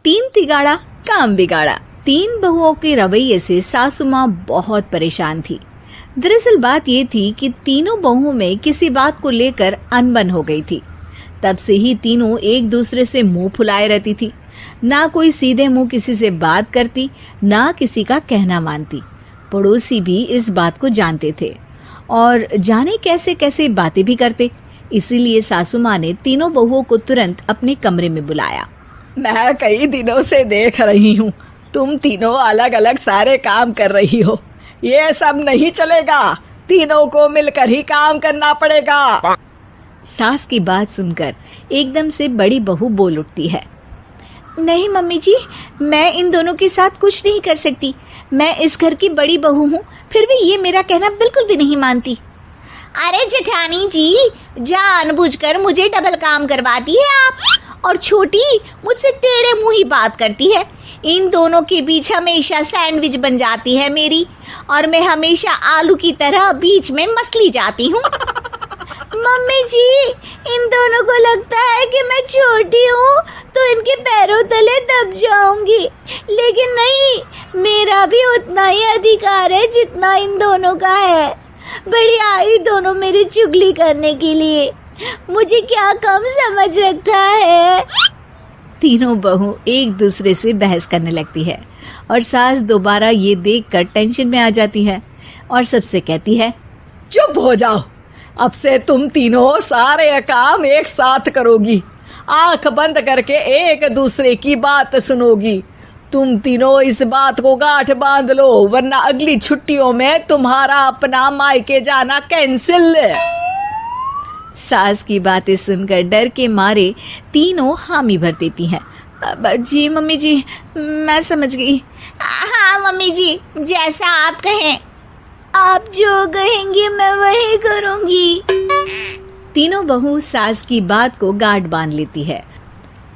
तीन तिगाड़ा काम बिगाड़ा। तीन बहुओं के रवैये से सासू माँ बहुत परेशान थी। दरअसल बात ये थी कि तीनों बहुओं में किसी बात को लेकर अनबन हो गई थी। तब से ही तीनों एक दूसरे से मुंह फुलाए रहती थी। ना कोई सीधे मुंह किसी से बात करती, ना किसी का कहना मानती। पड़ोसी भी इस बात को जानते थे और जाने कैसे कैसे बातें भी करते। इसीलिए सासू माँ ने तीनों बहुओं को तुरंत अपने कमरे में बुलाया। मैं कई दिनों से देख रही हूँ, तुम तीनों अलग अलग सारे काम कर रही हो। ये सब नहीं चलेगा, तीनों को मिलकर ही काम करना पड़ेगा। सास की बात सुनकर एकदम से बड़ी बहू बोल उठती है। नहीं मम्मी जी, मैं इन दोनों के साथ कुछ नहीं कर सकती। मैं इस घर की बड़ी बहू हूँ, फिर भी ये मेरा कहना बिल्कुल भी नहीं मानती। अरे जेठानी जी, जानबूझकर मुझे डबल काम करवाती है आप। और छोटी मुझसे टेढ़े मुंह ही बात करती है। इन दोनों के बीच हमेशा सैंडविच बन जाती है मेरी, और मैं हमेशा आलू की तरह बीच में मसली जाती हूँ। मम्मी जी, इन दोनों को लगता है कि मैं छोटी हूँ तो इनके पैरों तले दब जाऊंगी, लेकिन नहीं, मेरा भी उतना ही अधिकार है जितना इन दोनों का है। बड़ी आई दोनों मेरी चुगली करने के लिए, मुझे क्या कम समझ रखा है। तीनों बहू एक दूसरे से बहस करने लगती है और सास दोबारा ये देखकर टेंशन में आ जाती है और सबसे कहती है, चुप हो जाओ, अब से तुम तीनों सारे काम एक साथ करोगी। आंख बंद करके एक दूसरे की बात सुनोगी। तुम तीनों इस बात को गांठ बांध लो, वरना अगली छुट्टियों में तुम्हारा अपना मायके जाना कैंसिल। सास की बातें सुनकर डर के मारे तीनों हामी भर देती हैं। जी मम्मी जी, मैं समझ गई। हाँ मम्मी जी, जैसा आप कहें। आप जो कहेंगी मैं वही करूंगी। तीनों बहू सास की बात को गांठ बांध लेती है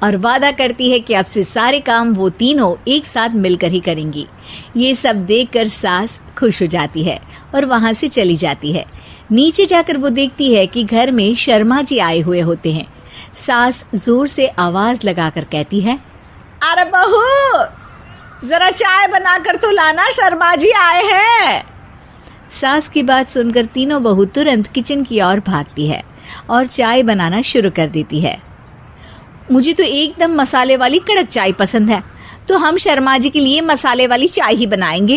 और वादा करती है कि अब से सारे काम वो तीनों एक साथ मिलकर ही करेंगी। ये सब देखकर सास खुश हो जाती है और वहां से चली जाती है। नीचे जाकर वो देखती है कि घर में शर्मा जी आए हुए होते हैं। सास जोर से आवाज लगाकर कहती है, अरे बहू, जरा चाय बनाकर तो लाना, शर्मा जी आए हैं। सास की बात सुनकर तीनों बहू तुरंत किचन की ओर भागती है और चाय बनाना शुरू कर देती है। मुझे तो एकदम मसाले वाली कड़क चाय पसंद है, तो हम शर्मा जी के लिए मसाले वाली चाय ही बनाएंगे।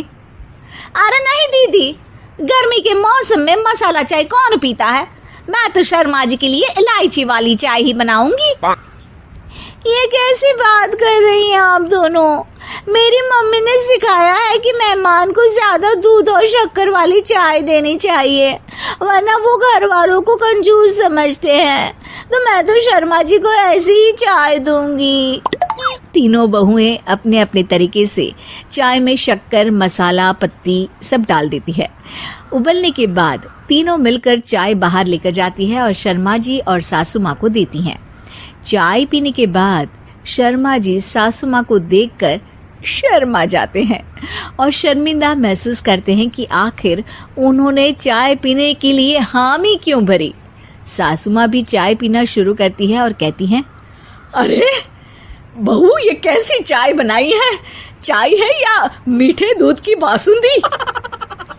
अरे नहीं दीदी, गर्मी के मौसम में मसाला चाय कौन पीता है? मैं तो शर्मा जी के लिए इलायची वाली चाय ही बनाऊंगी। ये कैसी बात कर रही हैं आप दोनों? मेरी मम्मी ने सिखाया है कि मेहमान को ज्यादा दूध और शक्कर वाली चाय देनी चाहिए, वरना वो घर वालों को कंजूस समझते हैं। तो मैं तो शर्मा जी को ऐसी ही चाय दूंगी। तीनों बहुएं अपने अपने तरीके से चाय में शक्कर, मसाला, पत्ती सब डाल देती है। उबलने के बाद तीनों मिलकर चाय बाहर लेकर जाती है और शर्मा जी और सासू माँ को देती हैं। चाय पीने के बाद शर्मा जी सासू माँ को देखकर शर्मा जाते हैं और शर्मिंदा महसूस करते हैं कि आखिर उन्होंने चाय पीने के लिए हामी क्यों भरी। सासू माँ भी चाय पीना शुरू करती है और कहती हैं, अरे बहू, ये कैसी चाय बनाई है? चाय है या मीठे दूध की बासुंदी?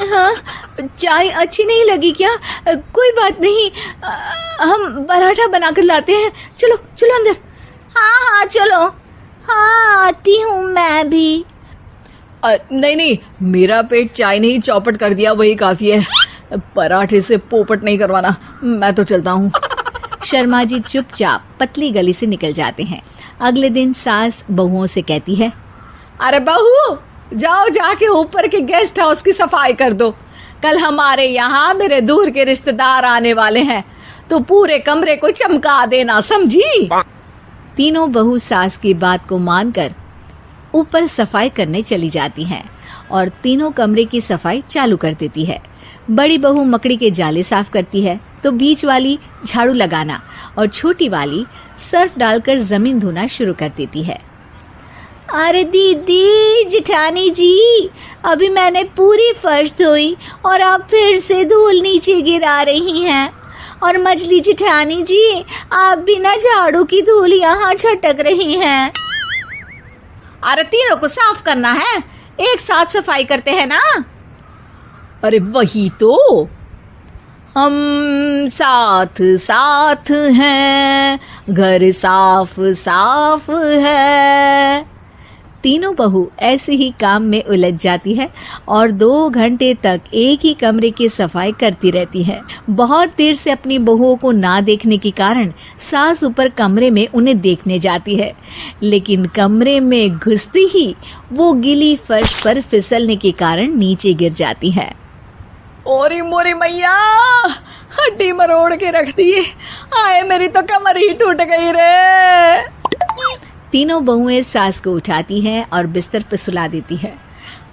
हाँ, चाय अच्छी नहीं लगी क्या? कोई बात नहीं, हम पराठा बनाकर लाते हैं। चलो चलो अंदर। हाँ चलो। हाँ, आती हूँ मैं भी। नहीं नहीं, मेरा पेट चाय ने ही चौपट कर दिया, वही काफी है। पराठे से पोपट नहीं करवाना, मैं तो चलता हूँ। शर्मा जी चुपचाप पतली गली से निकल जाते हैं। अगले दिन सास बहुओं से कहती है, अरे बहू, जाओ जाके ऊपर के गेस्ट हाउस की सफाई कर दो। कल हमारे यहाँ मेरे दूर के रिश्तेदार आने वाले हैं, तो पूरे कमरे को चमका देना, समझी? तीनों बहू सास की बात को मानकर ऊपर सफाई करने चली जाती हैं और तीनों कमरे की सफाई चालू कर देती है। बड़ी बहू मकड़ी के जाले साफ करती है, तो बीच वाली झाड़ू लगाना और छोटी वाली सर्फ डालकर जमीन धोना शुरू कर देती है। अरे दीदी, जेठानी जी, अभी मैंने पूरी फर्श धोई और आप फिर से धूल नीचे गिरा रही हैं। और मछली जेठानी जी, आप बिना झाड़ू की धूल यहाँ छटक रही हैं। अरे तीनों को साफ करना है, एक साथ सफाई करते हैं ना। अरे वही तो, हम साथ साथ हैं, घर साफ साफ है। तीनों बहू ऐसे ही काम में उलझ जाती है और 2 घंटे तक एक ही कमरे की सफाई करती रहती है। बहुत देर से अपनी बहुओं को ना देखने के कारण सास ऊपर कमरे में उन्हें देखने जाती है, लेकिन कमरे में घुसते ही वो गीली फर्श पर फिसलने के कारण नीचे गिर जाती है। ओरी मोरी मैया, हड्डी मरोड़ के रख दी। आए मेरी तो कमर ही टूट गई रे। तीनों बहुएं सास को उठाती हैं और बिस्तर पर सुला देती है।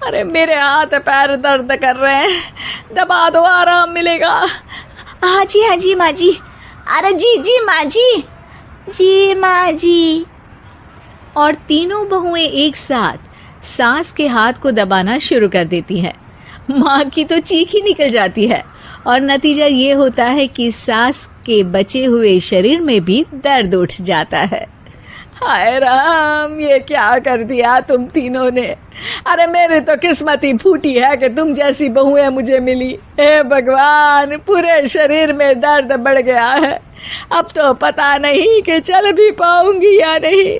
अरे मेरे हाथ पैर दर्द कर रहे हैं, दबा दो, आराम मिलेगा। हाँ जी माँ जी। अरे जी माँ जी, जी माँ जी। और तीनों बहुएं एक साथ सास के हाथ को दबाना शुरू कर देती हैं। माँ की तो चीख ही निकल जाती है और नतीजा ये होता है कि सास के बचे हुए शरीर में भी दर्द उठ जाता है। हाय राम, ये क्या कर दिया तुम तीनों ने। अरे मेरी तो किस्मत ही फूटी है कि तुम जैसी बहुएं मुझे मिली। हे भगवान, पूरे शरीर में दर्द बढ़ गया है। अब तो पता नहीं कि चल भी पाऊंगी या नहीं।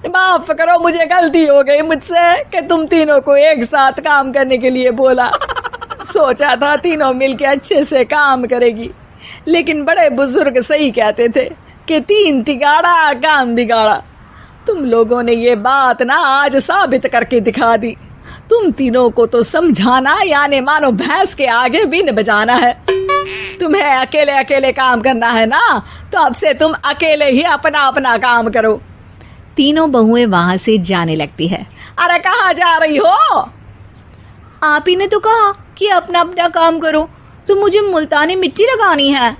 माफ करो, मुझे गलती हो गई मुझसे कि तुम तीनों को एक साथ काम करने के लिए बोला। सोचा था तीनों मिलके अच्छे से काम करेगी, लेकिन बड़े बुजुर्ग सही कहते थे कि 3 तिगाड़ा काम बिगाड़ा। तुम लोगों ने ये बात ना आज साबित करके दिखा दी। तुम तीनों को तो समझाना यानी मानो भैंस के आगे बीन बजाना है। तुम्हें अकेले अकेले काम करना है ना, तो अब से तुम अकेले ही अपना अपना काम करो। तीनों बहुएं वहां से जाने लगती है। अरे कहाँ जा रही हो? आप ही ने तो कहा कि अपना अपना काम करो, तो मुझे मुल्तानी मिट्टी लगानी है।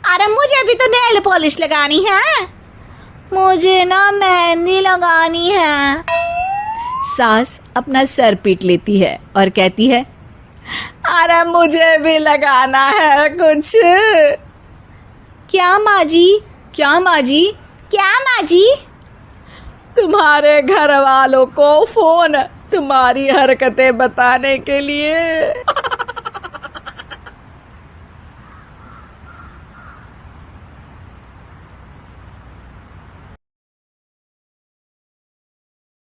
अरे मुझे भी तो नेल पॉलिश लगानी है, मुझे ना मेहंदी लगानी है। सास अपना सर पीट लेती है और कहती है, अरे मुझे भी लगाना है कुछ। क्या माँ जी? क्या माँ जी? क्या माँ जी? तुम्हारे घर वालों को फोन तुम्हारी हरकतें बताने के लिए।